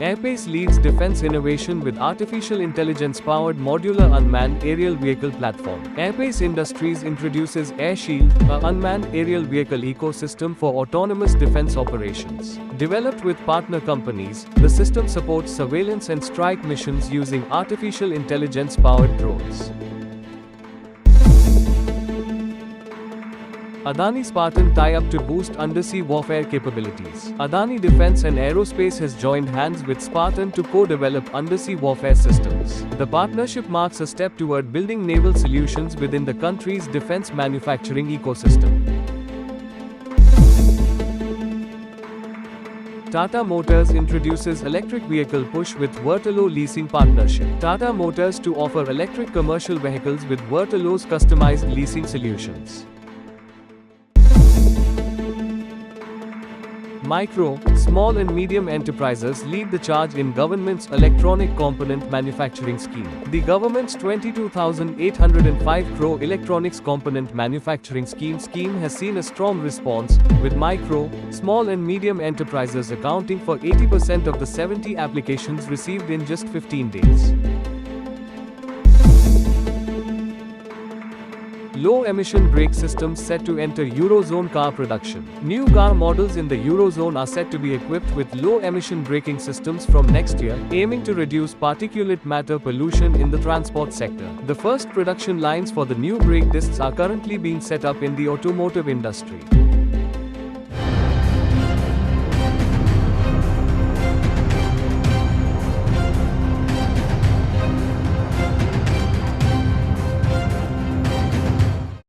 Airbase leads defense innovation with artificial intelligence-powered modular unmanned aerial vehicle platform. Airbase Industries introduces AirShield, an unmanned aerial vehicle ecosystem for autonomous defense operations. Developed with partner companies, the system supports surveillance and strike missions using artificial intelligence-powered drones. Adani Spartan tie-up to boost undersea warfare capabilities. Adani Defence and Aerospace has joined hands with Spartan to co-develop undersea warfare systems. The partnership marks a step toward building naval solutions within the country's defence manufacturing ecosystem. Tata Motors introduces electric vehicle push with Vertolo leasing partnership. Tata Motors to offer electric commercial vehicles with Vertolo's customized leasing solutions. Micro, small and medium enterprises lead the charge in government's electronic component manufacturing scheme. The government's 22,805 crore electronics component manufacturing scheme has seen a strong response, with micro, small and medium enterprises accounting for 80% of the 70 applications received in just 15 days. Low-emission brake systems set to enter Eurozone car production. New car models in the Eurozone are set to be equipped with low-emission braking systems from next year, aiming to reduce particulate matter pollution in the transport sector. The first production lines for the new brake discs are currently being set up in the automotive industry.